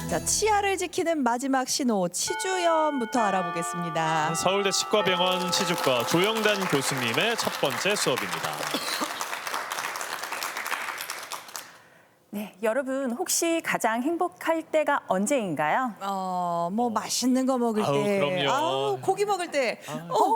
자, 치아를 지키는 마지막 신호, 치주염부터 알아보겠습니다. 서울대 치과병원 치주과 조영단 교수님의 첫 번째 수업입니다. 네, 여러분 혹시 가장 행복할 때가 언제인가요? 뭐 맛있는 거 먹을 아우, 때, 그럼요. 고기 먹을 때.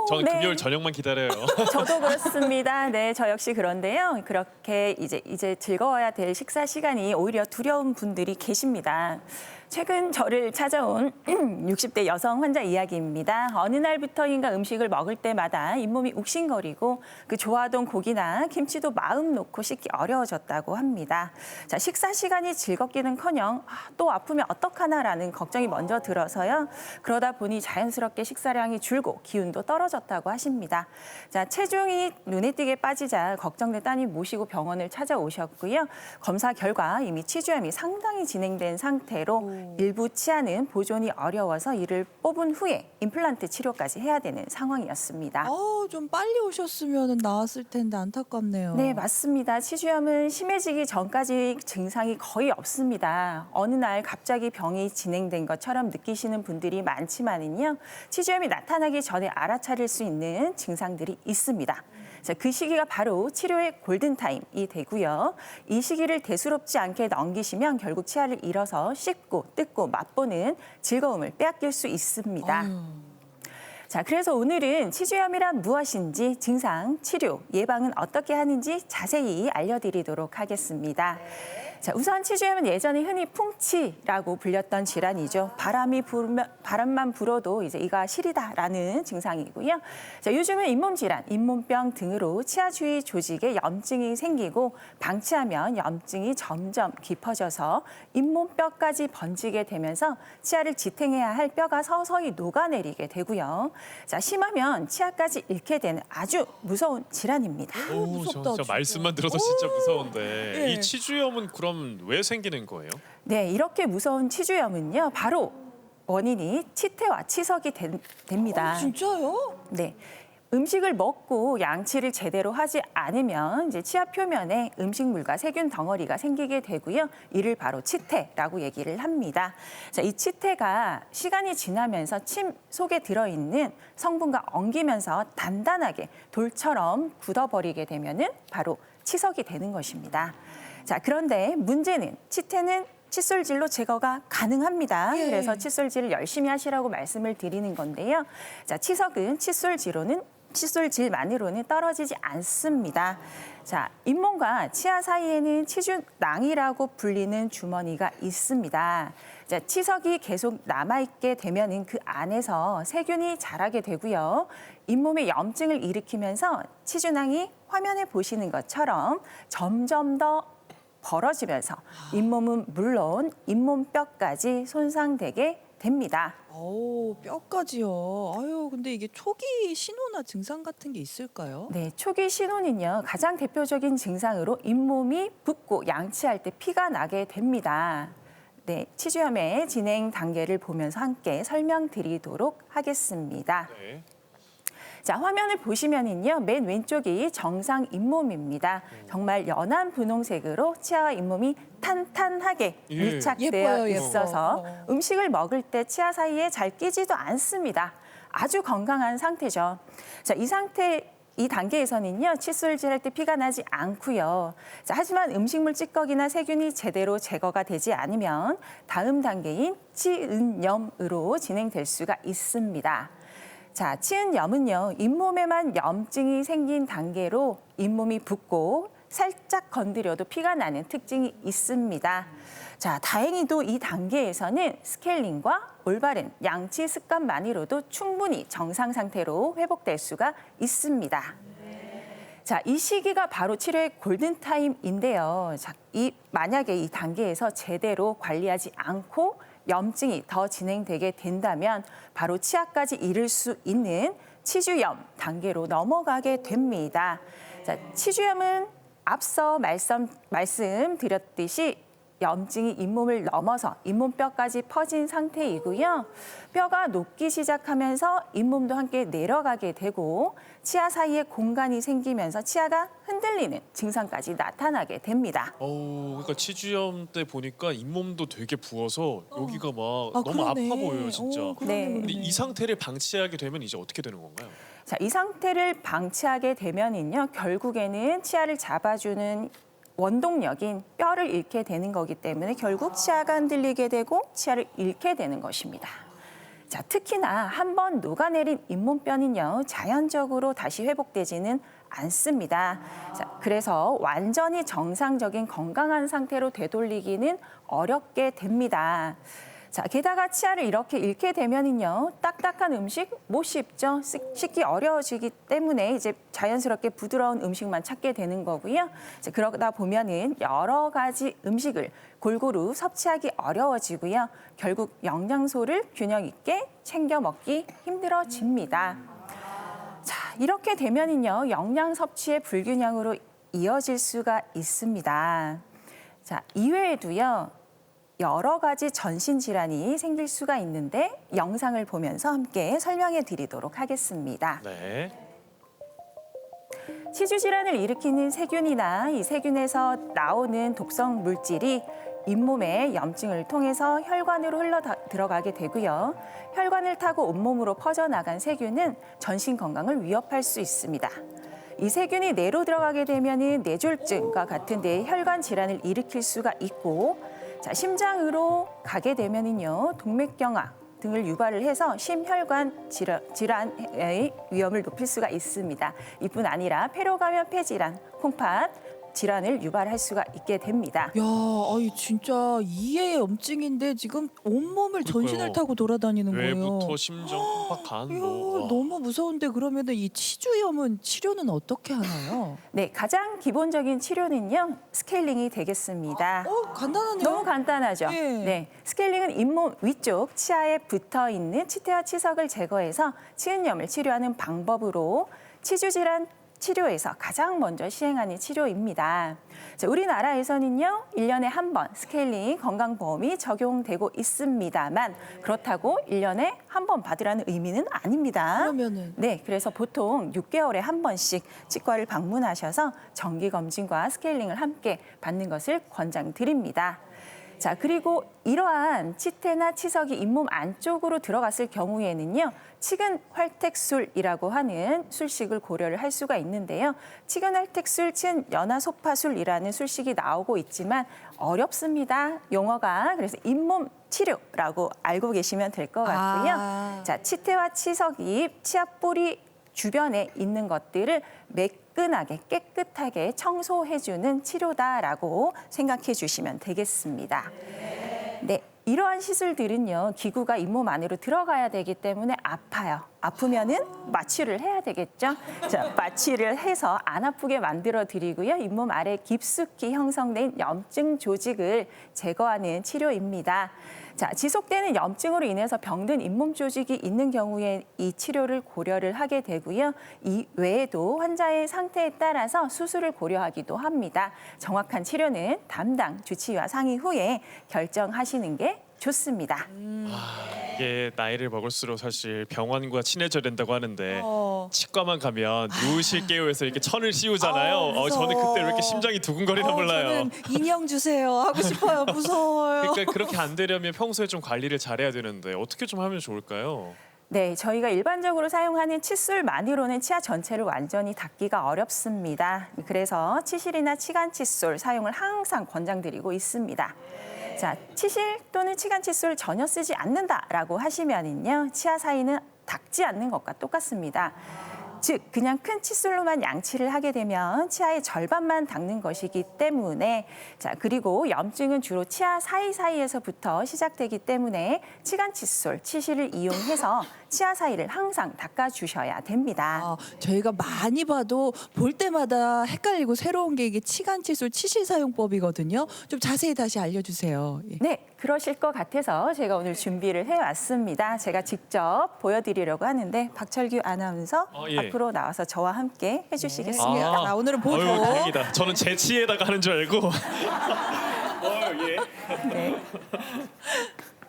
저는 네. 금요일 저녁만 기다려요. 저도 그렇습니다. 네, 저 역시 그런데요. 그렇게 이제 즐거워야 될 식사 시간이 오히려 두려운 분들이 계십니다. 최근 저를 찾아온 60대 여성 환자 이야기입니다. 어느 날부터인가 음식을 먹을 때마다 잇몸이 욱신거리고 그 좋아하던 고기나 김치도 마음 놓고 씻기 어려워졌다고 합니다. 자, 식사 시간이 즐겁기는커녕 또 아프면 어떡하나라는 걱정이 먼저 들어서요. 그러다 보니 자연스럽게 식사량이 줄고 기운도 떨어졌다고 하십니다. 자, 체중이 눈에 띄게 빠지자 걱정된 따님 모시고 병원을 찾아오셨고요. 검사 결과 이미 치주염이 상당히 진행된 상태로 일부 치아는 보존이 어려워서 이를 뽑은 후에 임플란트 치료까지 해야 되는 상황이었습니다. 좀 빨리 오셨으면 나았을 텐데 안타깝네요. 네, 맞습니다. 치주염은 심해지기 전까지 증상이 거의 없습니다. 어느 날 갑자기 병이 진행된 것처럼 느끼시는 분들이 많지만은요, 치주염이 나타나기 전에 알아차릴 수 있는 증상들이 있습니다. 자, 그 시기가 바로 치료의 골든타임이 되고요. 이 시기를 대수롭지 않게 넘기시면 결국 치아를 잃어서 씹고 뜯고 맛보는 즐거움을 빼앗길 수 있습니다. 자, 그래서 오늘은 치주염이란 무엇인지, 증상, 치료, 예방은 어떻게 하는지 자세히 알려드리도록 하겠습니다. 자, 우선 치주염은 예전에 흔히 풍치라고 불렸던 질환이죠. 바람만 불어도 이제 이가 시리다라는 증상이고요. 자, 요즘은 잇몸 질환, 잇몸병 등으로 치아 주위 조직에 염증이 생기고 방치하면 염증이 점점 깊어져서 잇몸뼈까지 번지게 되면서 치아를 지탱해야 할 뼈가 서서히 녹아내리게 되고요. 자, 심하면 치아까지 잃게 되는 아주 무서운 질환입니다. 오, 무섭다, 진짜 진짜. 말씀만 들어도 진짜 무서운데 네. 이 치주염은 그럼 왜 생기는 거예요? 네, 이렇게 무서운 치주염은요, 바로 원인이 치태와 치석이 됩니다. 진짜요? 네. 음식을 먹고 양치를 제대로 하지 않으면 이제 치아 표면에 음식물과 세균 덩어리가 생기게 되고요. 이를 바로 치태라고 얘기를 합니다. 자, 이 치태가 시간이 지나면서 침 속에 들어있는 성분과 엉기면서 단단하게 돌처럼 굳어버리게 되면은 바로 치석이 되는 것입니다. 자, 그런데 문제는 치태는 칫솔질로 제거가 가능합니다. 예. 그래서 칫솔질을 열심히 하시라고 말씀을 드리는 건데요. 자, 치석은 칫솔질만으로는 떨어지지 않습니다. 자, 잇몸과 치아 사이에는 치주낭이라고 불리는 주머니가 있습니다. 자, 치석이 계속 남아있게 되면은 그 안에서 세균이 자라게 되고요. 잇몸에 염증을 일으키면서 치주낭이 화면에 보시는 것처럼 점점 더 벌어지면서 잇몸은 물론 잇몸뼈까지 손상되게 됩니다. 뼈까지요. 근데 이게 초기 신호나 증상 같은 게 있을까요? 네, 초기 신호는요. 가장 대표적인 증상으로 잇몸이 붓고 양치할 때 피가 나게 됩니다. 네, 치주염의 진행 단계를 보면서 함께 설명드리도록 하겠습니다. 네. 자, 화면을 보시면은요, 맨 왼쪽이 정상 잇몸입니다. 정말 연한 분홍색으로 치아와 잇몸이 탄탄하게 예. 밀착되어 예뻐요, 예뻐. 있어서 음식을 먹을 때 치아 사이에 잘 끼지도 않습니다. 아주 건강한 상태죠. 자, 이 단계에서는요, 칫솔질 할 때 피가 나지 않고요. 자, 하지만 음식물 찌꺼기나 세균이 제대로 제거가 되지 않으면 다음 단계인 치은염으로 진행될 수가 있습니다. 자, 치은염은요, 잇몸에만 염증이 생긴 단계로 잇몸이 붓고 살짝 건드려도 피가 나는 특징이 있습니다. 자, 다행히도 이 단계에서는 스케일링과 올바른 양치 습관만으로도 충분히 정상 상태로 회복될 수가 있습니다. 자, 이 시기가 바로 치료의 골든타임인데요. 자, 만약에 이 단계에서 제대로 관리하지 않고 염증이 더 진행되게 된다면 바로 치아까지 잃을 수 있는 치주염 단계로 넘어가게 됩니다. 자, 치주염은 앞서 말씀드렸듯이 염증이 잇몸을 넘어서 잇몸뼈까지 퍼진 상태이고요. 뼈가 녹기 시작하면서 잇몸도 함께 내려가게 되고 치아 사이에 공간이 생기면서 치아가 흔들리는 증상까지 나타나게 됩니다. 그러니까 치주염 때 보니까 잇몸도 되게 부어서 여기가 막 너무 그러네. 아파 보여요, 진짜. 네. 근데 이 상태를 방치하게 되면 이제 어떻게 되는 건가요? 자, 이 상태를 방치하게 되면은요, 결국에는 치아를 잡아주는 원동력인 뼈를 잃게 되는 거기 때문에 결국 치아가 흔들리게 되고 치아를 잃게 되는 것입니다. 자, 특히나 한 번 녹아내린 잇몸뼈는요, 자연적으로 다시 회복되지는 않습니다. 자, 그래서 완전히 정상적인 건강한 상태로 되돌리기는 어렵게 됩니다. 자, 게다가 치아를 이렇게 잃게 되면은요, 딱딱한 음식 못 씹죠. 씹기 어려워지기 때문에 이제 자연스럽게 부드러운 음식만 찾게 되는 거고요. 자, 그러다 보면은 여러 가지 음식을 골고루 섭취하기 어려워지고요. 결국 영양소를 균형 있게 챙겨 먹기 힘들어집니다. 자, 이렇게 되면은요, 영양 섭취의 불균형으로 이어질 수가 있습니다. 자, 이외에도요, 여러 가지 전신 질환이 생길 수가 있는데 영상을 보면서 함께 설명해 드리도록 하겠습니다. 네. 치주 질환을 일으키는 세균이나 이 세균에서 나오는 독성 물질이 잇몸의 염증을 통해서 혈관으로 흘러 들어가게 되고요. 혈관을 타고 온몸으로 퍼져나간 세균은 전신 건강을 위협할 수 있습니다. 이 세균이 뇌로 들어가게 되면 뇌졸중과 같은 뇌혈관 질환을 일으킬 수가 있고, 자, 심장으로 가게 되면은요, 동맥경화 등을 유발을 해서 심혈관 질환의 위험을 높일 수가 있습니다. 이뿐 아니라 폐로 가면 폐질환, 콩팥 질환을 유발할 수가 있게 됩니다. 야, 아이 진짜 이의 염증인데 지금 온몸을 전신을 타고 돌아다니는 거예요. 뇌부터 심장, 콩팥, 간 이야, 뭐. 와. 너무 무서운데 그러면은 이 치주염은 치료는 어떻게 하나요? 네, 가장 기본적인 치료는요, 스케일링이 되겠습니다. 간단하네요. 너무 간단하죠. 예. 네, 스케일링은 잇몸 위쪽 치아에 붙어 있는 치태와 치석을 제거해서 치은염을 치료하는 방법으로 치주 질환 치료에서 가장 먼저 시행하는 치료입니다. 자, 우리나라에서는요, 1년에 한 번 스케일링 건강보험이 적용되고 있습니다만 그렇다고 1년에 한 번 받으라는 의미는 아닙니다. 그러면은 네, 그래서 보통 6개월에 한 번씩 치과를 방문하셔서 정기검진과 스케일링을 함께 받는 것을 권장드립니다. 자, 그리고 이러한 치태나 치석이 잇몸 안쪽으로 들어갔을 경우에는요, 치근 활택술이라고 하는 술식을 고려를 할 수가 있는데요. 치근 활택술, 치은 연화 소파술이라는 술식이 나오고 있지만 어렵습니다, 용어가. 그래서 잇몸 치료라고 알고 계시면 될 것 같고요. 자, 치태와 치석이 치아 뿌리 주변에 있는 것들을 매끈하게 깨끗하게 청소해주는 치료다라고 생각해 주시면 되겠습니다. 네, 이러한 시술들은요, 기구가 잇몸 안으로 들어가야 되기 때문에 아파요. 아프면은 마취를 해야 되겠죠. 자, 마취를 해서 안 아프게 만들어 드리고요. 잇몸 아래 깊숙이 형성된 염증 조직을 제거하는 치료입니다. 자, 지속되는 염증으로 인해서 병든 잇몸 조직이 있는 경우에 이 치료를 고려를 하게 되고요. 이 외에도 환자의 상태에 따라서 수술을 고려하기도 합니다. 정확한 치료는 담당 주치의와 상의 후에 결정하시는 게 좋습니다. 이게 나이를 먹을수록 사실 병원과 친해져야 된다고 하는데 치과만 가면 누우실게요 해서 이렇게 천을 씌우잖아요. 무서워. 저는 그때 왜 이렇게 심장이 두근거리나 몰라요. 저는 인형 주세요 하고 싶어요. 무서워요. 그러니까 그렇게 안 되려면 평소에 좀 관리를 잘해야 되는데 어떻게 좀 하면 좋을까요? 네, 저희가 일반적으로 사용하는 칫솔만으로는 치아 전체를 완전히 닦기가 어렵습니다. 그래서 치실이나 치간 칫솔 사용을 항상 권장드리고 있습니다. 자, 치실 또는 치간 칫솔 전혀 쓰지 않는다라고 하시면은요, 치아 사이는 닦지 않는 것과 똑같습니다. 즉, 그냥 큰 칫솔로만 양치를 하게 되면 치아의 절반만 닦는 것이기 때문에, 자, 그리고 염증은 주로 치아 사이사이에서부터 시작되기 때문에 치간 칫솔, 치실을 이용해서 치아 사이를 항상 닦아주셔야 됩니다. 저희가 많이 봐도 볼 때마다 헷갈리고 새로운 게 이게 치간 칫솔 치실 사용법이거든요. 좀 자세히 다시 알려주세요. 예. 네, 그러실 것 같아서 제가 오늘 준비를 해왔습니다. 제가 직접 보여드리려고 하는데 박철규 아나운서 예. 앞으로 나와서 저와 함께 해주시겠습니다. 자, 오늘은 보조. 다행이다. 저는 제 치에다가 하는 줄 알고. 예. 네.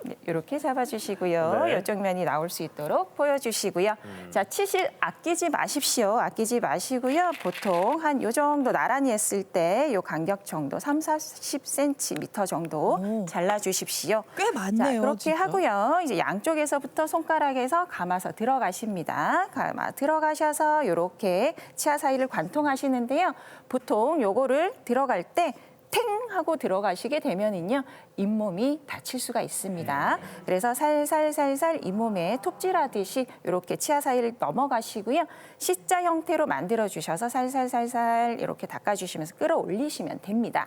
네, 이렇게 잡아주시고요. 네. 이쪽 면이 나올 수 있도록 보여주시고요. 자, 치실 아끼지 마십시오. 아끼지 마시고요. 보통 한 요 정도 나란히 했을 때 요 간격 정도 30-40cm 정도 오. 잘라주십시오. 꽤 많네요. 자, 그렇게 진짜. 하고요. 이제 양쪽에서부터 손가락에서 감아서 들어가십니다. 감아 들어가셔서 이렇게 치아 사이를 관통하시는데요. 보통 요거를 들어갈 때 탱 하고 들어가시게 되면은요 잇몸이 다칠 수가 있습니다. 그래서 살살살살 잇몸에 톱질하듯이 이렇게 치아 사이를 넘어가시고요. C자 형태로 만들어 주셔서 살살살살 이렇게 닦아주시면서 끌어올리시면 됩니다.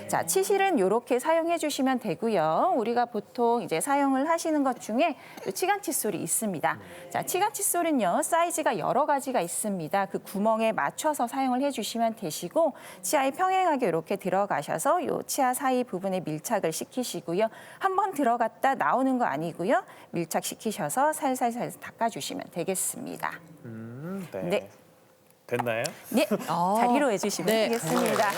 자, 치실은 이렇게 사용해 주시면 되고요. 우리가 보통 이제 사용을 하시는 것 중에 치간 칫솔이 있습니다. 자, 치간 칫솔은요 사이즈가 여러 가지가 있습니다. 그 구멍에 맞춰서 사용을 해주시면 되시고 치아에 평행하게 이렇게 들어가셔서 요 치아 사이 부분에 밀착을 시키시고요. 한번 들어갔다 나오는 거 아니고요. 밀착시키셔서 살살살 닦아주시면 되겠습니다. 네. 네. 됐나요? 네, 아, 자리로 해주시면 네. 되겠습니다.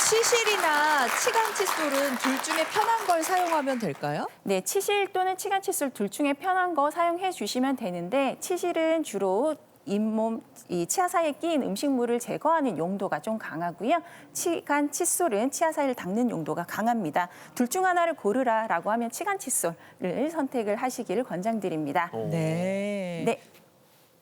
치실이나 치간 칫솔은 둘 중에 편한 걸 사용하면 될까요? 네, 치실 또는 치간 칫솔 둘 중에 편한 거 사용해 주시면 되는데 치실은 주로 잇몸, 이 치아 사이에 끼인 음식물을 제거하는 용도가 좀 강하고요. 치간 칫솔은 치아 사이를 닦는 용도가 강합니다. 둘 중 하나를 고르라라고 하면 치간 칫솔을 선택을 하시기를 권장드립니다. 네. 네,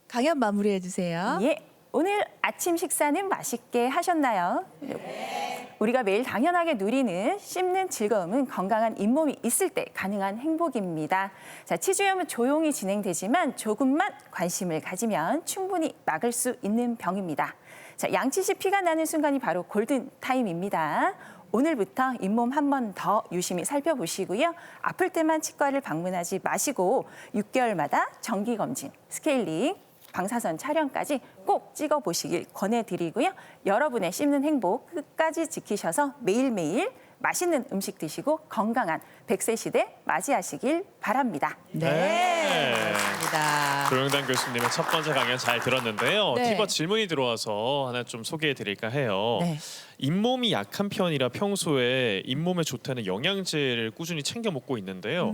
강연 마무리해 주세요. 예, 오늘 아침 식사는 맛있게 하셨나요? 네. 우리가 매일 당연하게 누리는 씹는 즐거움은 건강한 잇몸이 있을 때 가능한 행복입니다. 자, 치주염은 조용히 진행되지만 조금만 관심을 가지면 충분히 막을 수 있는 병입니다. 자, 양치시 피가 나는 순간이 바로 골든 타임입니다. 오늘부터 잇몸 한 번 더 유심히 살펴보시고요. 아플 때만 치과를 방문하지 마시고 6개월마다 정기검진, 스케일링, 방사선 촬영까지 꼭 찍어보시길 권해드리고요. 여러분의 씹는 행복 끝까지 지키셔서 매일매일 맛있는 음식 드시고 건강한 100세 시대 맞이하시길 바랍니다. 네. 그렇습니다. 조영단 교수님의 첫 번째 강연 잘 들었는데요. 네. 티버 질문이 들어와서 하나 좀 소개해 드릴까 해요. 네. 잇몸이 약한 편이라 평소에 잇몸에 좋다는 영양제를 꾸준히 챙겨 먹고 있는데요.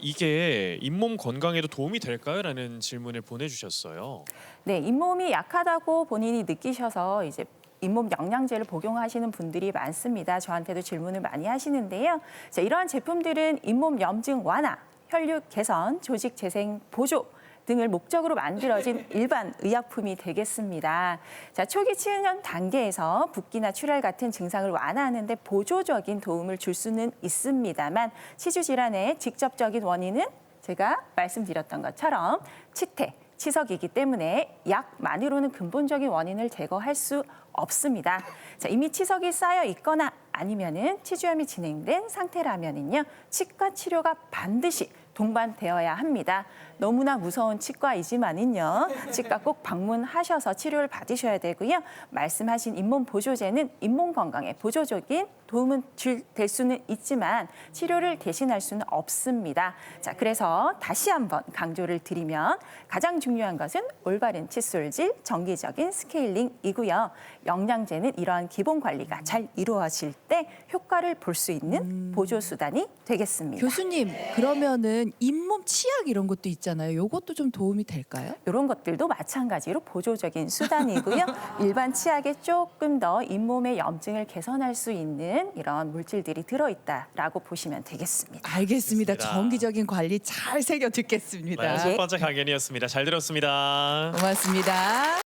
이게 잇몸 건강에도 도움이 될까요? 라는 질문을 보내주셨어요. 네, 잇몸이 약하다고 본인이 느끼셔서 이제 잇몸 영양제를 복용하시는 분들이 많습니다. 저한테도 질문을 많이 하시는데요. 자, 이러한 제품들은 잇몸 염증 완화, 혈육 개선, 조직 재생 보조 등을 목적으로 만들어진 일반 의약품이 되겠습니다. 자, 초기 치유년 단계에서 붓기나 출혈 같은 증상을 완화하는 데 보조적인 도움을 줄 수는 있습니다만 치주 질환의 직접적인 원인은 제가 말씀드렸던 것처럼 치태, 치석이기 때문에 약만으로는 근본적인 원인을 제거할 수 없습니다. 자, 이미 치석이 쌓여 있거나 아니면은 치주염이 진행된 상태라면은요, 치과 치료가 반드시 동반되어야 합니다. 너무나 무서운 치과이지만은요, 치과 꼭 방문하셔서 치료를 받으셔야 되고요. 말씀하신 잇몸 보조제는 잇몸 건강에 보조적인 도움은 될 수는 있지만 치료를 대신할 수는 없습니다. 자, 그래서 다시 한번 강조를 드리면 가장 중요한 것은 올바른 칫솔질, 정기적인 스케일링이고요. 영양제는 이러한 기본 관리가 잘 이루어질 때 효과를 볼 수 있는 보조 수단이 되겠습니다. 교수님, 그러면은 잇몸 치약 이런 것도 있잖아요. 요것도 좀 도움이 될까요? 이런 것들도 마찬가지로 보조적인 수단이고요. 일반 치약에 조금 더 잇몸의 염증을 개선할 수 있는 이런 물질들이 들어있다라고 보시면 되겠습니다. 알겠습니다. 알겠습니다. 정기적인 관리 잘 새겨 듣겠습니다. 네, 첫 번째 강연이었습니다. 잘 들었습니다. 고맙습니다.